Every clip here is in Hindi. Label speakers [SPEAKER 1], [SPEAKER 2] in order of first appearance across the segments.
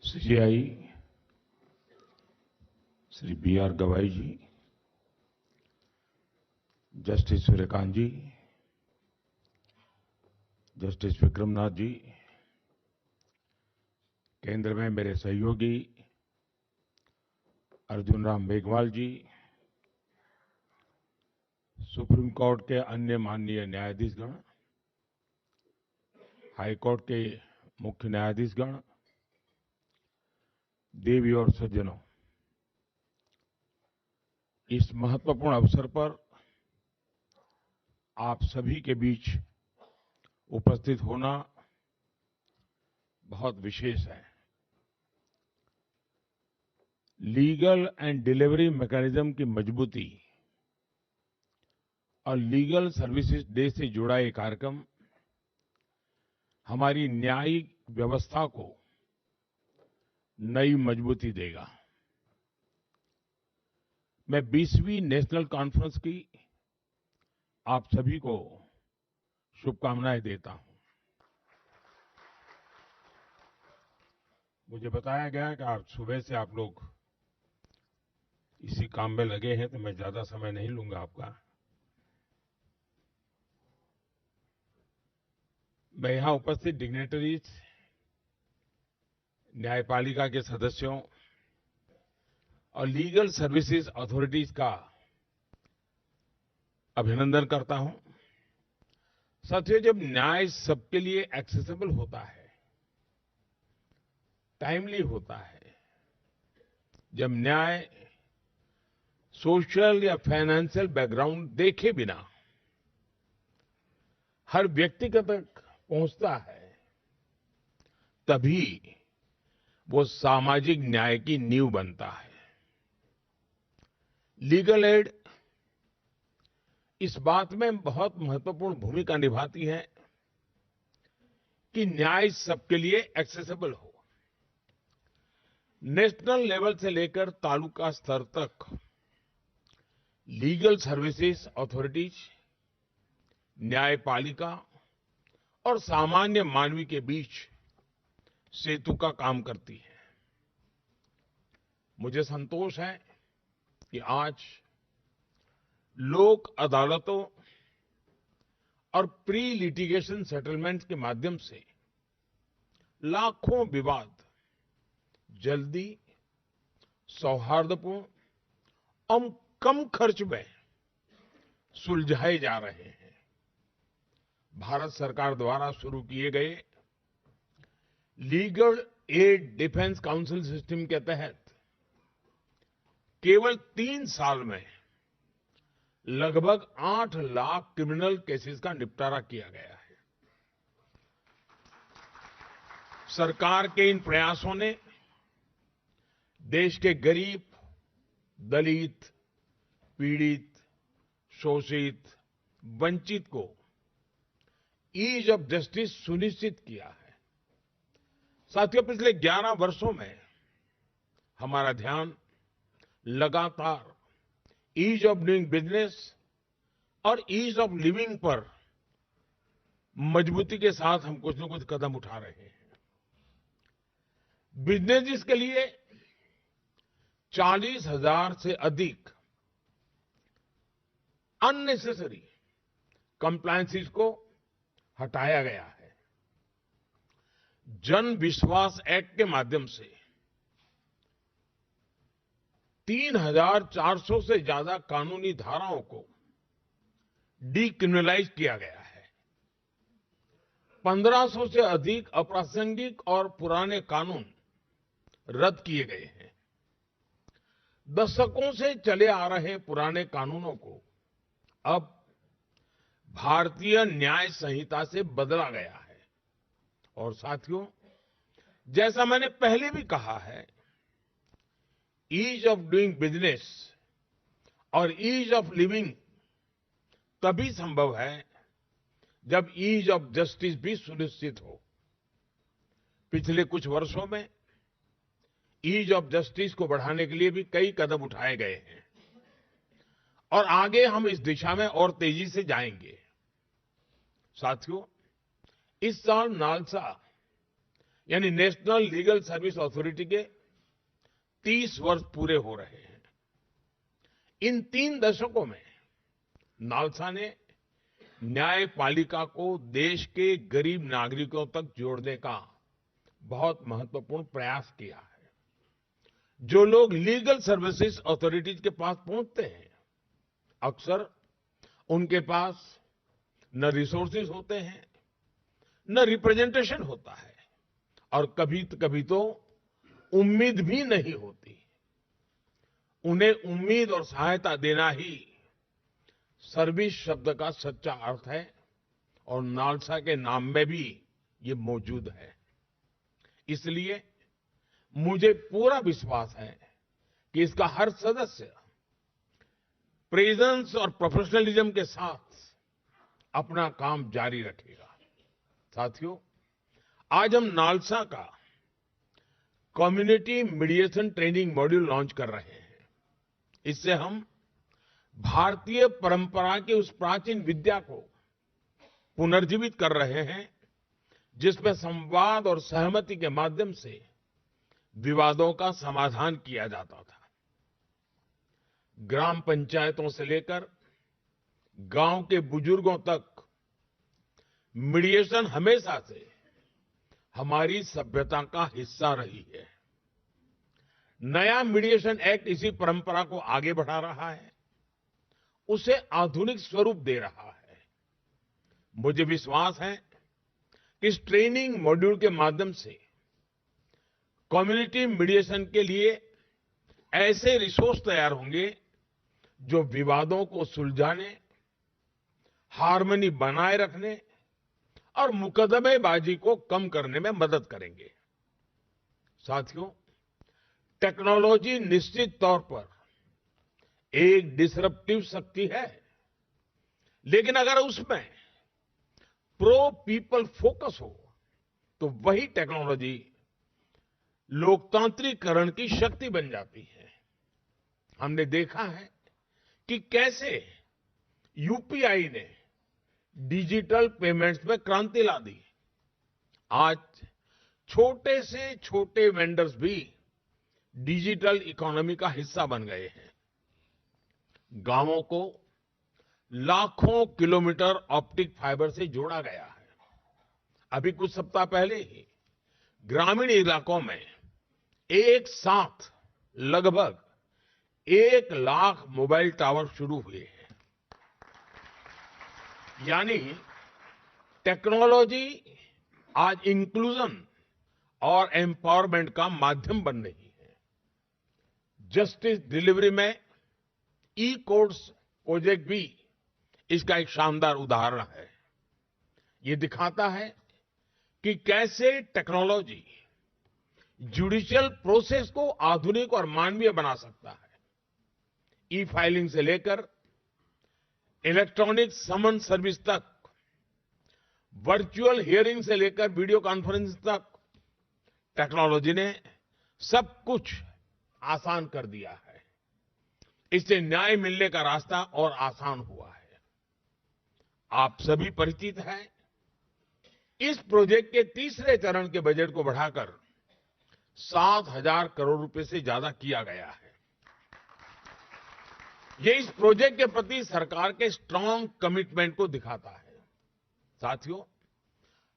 [SPEAKER 1] CGI Shri B R. Gavai ji, justice Suryakant ji, justice Vikramnath ji, केंद्र में मेरे सहयोगी अर्जुन राम मेघवाल जी, सुप्रीम कोर्ट के अन्य माननीय न्यायाधीशगण, हाई कोर्ट के मुख्य न्यायाधीशगण, देवी और सज्जनों, इस महत्वपूर्ण अवसर पर आप सभी के बीच उपस्थित होना बहुत विशेष है। लीगल एंड डिलीवरी मैकेनिज्म की मजबूती और लीगल सर्विसेज डे से जुड़ा ये कार्यक्रम हमारी न्यायिक व्यवस्था को नई मजबूती देगा। मैं 20वीं नेशनल कॉन्फ्रेंस की आप सभी को शुभकामनाएं देता हूं। मुझे बताया गया कि आज सुबह से आप लोग इसी काम में लगे हैं, तो मैं ज्यादा समय नहीं लूंगा आपका। मैं यहां उपस्थित डिग्नेटरीज, न्यायपालिका के सदस्यों और लीगल सर्विसेज अथॉरिटीज का अभिनंदन करता हूं। साथियों, जब न्याय सबके लिए एक्सेसिबल होता है, टाइमली होता है, जब न्याय सोशल या फाइनेंशियल बैकग्राउंड देखे बिना हर व्यक्ति तक पहुंचता है, तभी वो सामाजिक न्याय की नींव बनता है। लीगल एड इस बात में बहुत महत्वपूर्ण भूमिका निभाती है कि न्याय सबके लिए एक्सेसिबल हो। नेशनल लेवल से लेकर तालुका स्तर तक लीगल सर्विसेज अथॉरिटीज, न्यायपालिका और सामान्य मानवी के बीच सेतु का काम करती है। मुझे संतोष है कि आज लोक अदालतों और प्री लिटिगेशन सेटलमेंट के माध्यम से लाखों विवाद जल्दी, सौहार्दपूर्ण और कम खर्च में सुलझाए जा रहे हैं। भारत सरकार द्वारा शुरू किए गए legal aid defence council system के तहत केवल 3 साल में लगभग 8 लाख क्रिमिनल केसेस का निपटारा किया गया है। सरकार के इन प्रयासों ने देश के गरीब, दलित, पीड़ित, शोषित, वंचित को ईज ऑफ जस्टिस सुनिश्चित किया है। साथियों, पिछले 11 वर्षों में हमारा ध्यान लगातार ईज ऑफ डूइंग बिजनेस और ईज ऑफ लिविंग पर मजबूती के साथ हम कुछ न कुछ कदम उठा रहे हैं। बिजनेस के लिए 40,000 से अधिक अननेसेसरी कंप्लायंसेस को हटाया गया है। जन विश्वास एक्ट के माध्यम से 3,400 से ज्यादा कानूनी धाराओं को डीक्रिमिनलाइज किया गया है। 1500 से अधिक अप्रासंगिक और पुराने कानून रद्द किए गए हैं। दशकों से चले आ रहे पुराने कानूनों को अब भारतीय न्याय संहिता से बदला गया है। और साथियों, जैसा मैंने पहले भी कहा है, ईज ऑफ डूइंग बिजनेस और ईज ऑफ लिविंग तभी संभव है जब ईज ऑफ जस्टिस भी सुनिश्चित हो। पिछले कुछ वर्षों में ईज ऑफ जस्टिस को बढ़ाने के लिए भी कई कदम उठाए गए हैं और आगे हम इस दिशा में और तेजी से जाएंगे। साथियों, इस साल नालसा यानी नेशनल लीगल सर्विस अथॉरिटी के 30 वर्ष पूरे हो रहे हैं। इन 3 दशकों में नालसा ने न्यायपालिका को देश के गरीब नागरिकों तक जोड़ने का बहुत महत्वपूर्ण प्रयास किया है। जो लोग लीगल सर्विसेज अथॉरिटीज के पास पहुंचते हैं, अक्सर उनके पास न रिसोर्सेज होते हैं, न रिप्रेजेंटेशन होता है, और कभी तो उम्मीद भी नहीं होती। उन्हें उम्मीद और सहायता देना ही सर्विस शब्द का सच्चा अर्थ है, और नालसा के नाम में भी ये मौजूद है। इसलिए मुझे पूरा विश्वास है कि इसका हर सदस्य प्रेजेंस और प्रोफेशनलिज्म के साथ अपना काम जारी रखेगा। साथियों, आज हम नालसा का community mediation training module launch कर रहे हैं। इससे हम भारतीय परंपरा की उस प्राचीन विद्या को पुनर्जीवित कर रहे हैं, जिसमें संवाद और सहमति के माध्यम से विवादों का समाधान किया जाता था। ग्राम पंचायतों से लेकर गांव के बुजुर्गों तक मीडिएशन हमेशा से हमारी सभ्यता का हिस्सा रही है। नया मीडिएशन एक्ट इसी परंपरा को आगे बढ़ा रहा है, उसे आधुनिक स्वरूप दे रहा है। मुझे विश्वास है कि इस ट्रेनिंग मॉड्यूल के माध्यम से कम्युनिटी मीडिएशन के लिए ऐसे रिसोर्स तैयार होंगे जो विवादों को सुलझाने, हार्मनी बनाए रखने और मुकदमेबाजी को कम करने में मदद करेंगे। साथियों, टेक्नोलॉजी निश्चित तौर पर एक डिसरप्टिव शक्ति है, लेकिन अगर उसमें प्रो पीपल फोकस हो तो वही टेक्नोलॉजी लोकतांत्रिकरण की शक्ति बन जाती है। हमने देखा है कि कैसे यूपीआई ने डिजिटल पेमेंट्स में क्रांति ला दी। आज छोटे से छोटे वेंडर्स भी डिजिटल इकोनॉमी का हिस्सा बन गए हैं। गांवों को लाखों किलोमीटर ऑप्टिक फाइबर से जोड़ा गया है। अभी कुछ सप्ताह पहले ही ग्रामीण इलाकों में एक साथ लगभग 1 लाख मोबाइल टावर शुरू हुए हैं। यानी टेक्नोलॉजी आज इंक्लूजन और एम्पावरमेंट का माध्यम बन रही है। जस्टिस डिलीवरी में ई कोर्ट्स प्रोजेक्ट भी इसका एक शानदार उदाहरण है। ये दिखाता है कि कैसे टेक्नोलॉजी जुडिशियल प्रोसेस को आधुनिक और मानवीय बना सकता है। ई फाइलिंग से लेकर इलेक्ट्रॉनिक समन सर्विस तक, वर्चुअल हियरिंग से लेकर वीडियो कॉन्फ्रेंस तक, टेक्नोलॉजी ने सब कुछ आसान कर दिया है। इससे न्याय मिलने का रास्ता और आसान हुआ है। आप सभी परिचित हैं, इस प्रोजेक्ट के तीसरे चरण के बजट को बढ़ाकर 7,000 करोड़ रुपए से ज्यादा किया गया है। ये इस प्रोजेक्ट के प्रति सरकार के स्ट्रांग कमिटमेंट को दिखाता है। साथियों,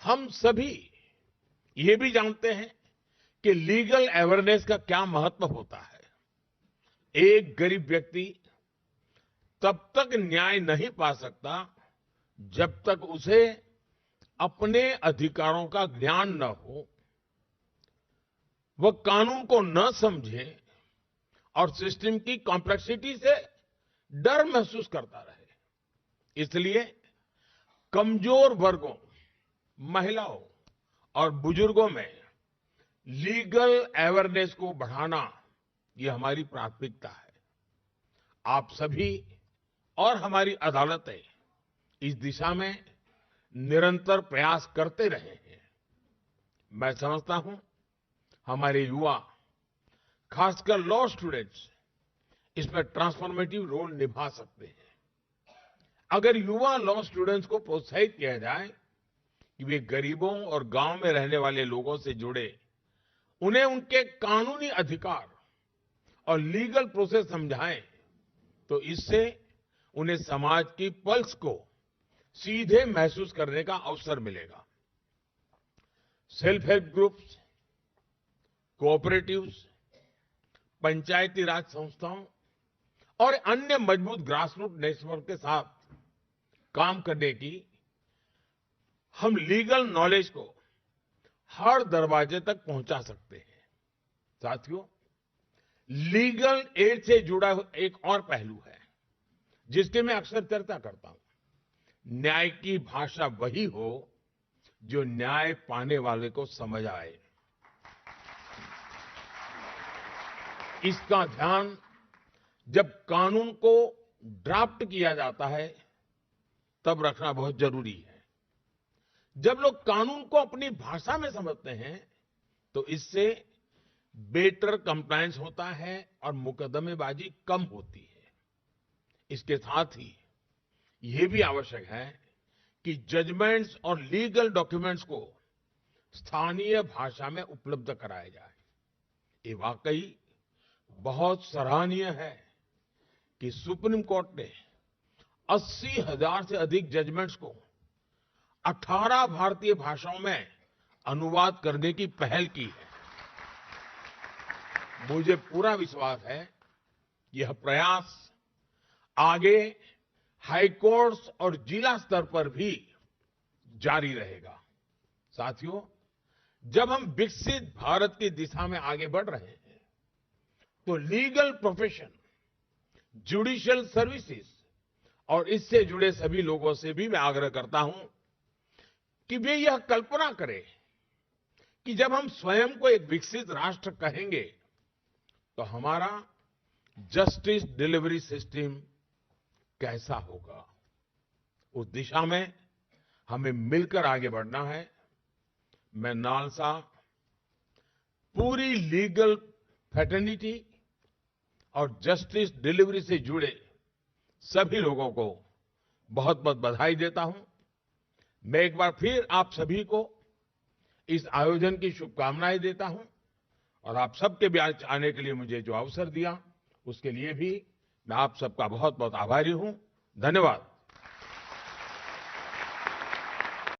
[SPEAKER 1] हम सभी ये भी जानते हैं कि लीगल अवेयरनेस का क्या महत्व होता है। एक गरीब व्यक्ति तब तक न्याय नहीं पा सकता जब तक उसे अपने अधिकारों का ज्ञान न हो, वह कानून को न समझे और सिस्टम की कॉम्प्लेक्सिटी से डर महसूस करता रहे। इसलिए कमजोर वर्गों, महिलाओं और बुजुर्गों में लीगल अवेयरनेस को बढ़ाना, ये हमारी प्राथमिकता है। आप सभी और हमारी अदालतें इस दिशा में निरंतर प्रयास करते रहे हैं। मैं समझता हूं हमारे युवा, खासकर लॉ स्टूडेंट्स, इसमें ट्रांसफॉर्मेटिव रोल निभा सकते हैं। अगर युवा लॉ स्टूडेंट्स को प्रोत्साहित किया जाए कि वे गरीबों और गांव में रहने वाले लोगों से जुड़े, उन्हें उनके कानूनी अधिकार और लीगल प्रोसेस समझाएं, तो इससे उन्हें समाज की पल्स को सीधे महसूस करने का अवसर मिलेगा। सेल्फ हेल्प ग्रुप्स, कोऑपरेटिव्स, पंचायती राज संस्थाओं और अन्य मजबूत ग्रासरूट नेटवर्क के साथ काम करने की हम लीगल नॉलेज को हर दरवाजे तक पहुंचा सकते हैं। साथियों, लीगल एड से जुड़ा एक और पहलू है जिसकी मैं अक्सर चर्चा करता हूं। न्याय की भाषा वही हो जो न्याय पाने वाले को समझ आए। इसका ध्यान जब कानून को ड्राफ्ट किया जाता है तब रखना बहुत जरूरी है। जब लोग कानून को अपनी भाषा में समझते हैं तो इससे बेटर कंप्लायंस होता है और मुकदमेबाजी कम होती है। इसके साथ ही यह भी आवश्यक है कि जजमेंट्स और लीगल डॉक्यूमेंट्स को स्थानीय भाषा में उपलब्ध कराया जाए। ये वाकई बहुत सराहनीय है कि सुप्रीम कोर्ट ने 80,000 से अधिक जजमेंट्स को 18 भारतीय भाषाओं में अनुवाद करने की पहल की है। मुझे पूरा विश्वास है यह प्रयास आगे हाई कोर्ट्स और जिला स्तर पर भी जारी रहेगा। साथियों, जब हम विकसित भारत की दिशा में आगे बढ़ रहे हैं तो लीगल प्रोफेशन, जुडिशियल सर्विसेज और इससे जुड़े सभी लोगों से भी मैं आग्रह करता हूं कि वे यह कल्पना करें कि जब हम स्वयं को एक विकसित राष्ट्र कहेंगे तो हमारा जस्टिस डिलीवरी सिस्टम कैसा होगा। उस दिशा में हमें मिलकर आगे बढ़ना है। मैं नालसा पूरी लीगल फ्रेटर्निटी और जस्टिस डिलीवरी से जुड़े सभी लोगों को बहुत बहुत बधाई देता हूं। मैं एक बार फिर आप सभी को इस आयोजन की शुभकामनाएं देता हूं और आप सबके बीच आने के लिए मुझे जो अवसर दिया उसके लिए भी मैं आप सबका बहुत बहुत आभारी हूं। धन्यवाद।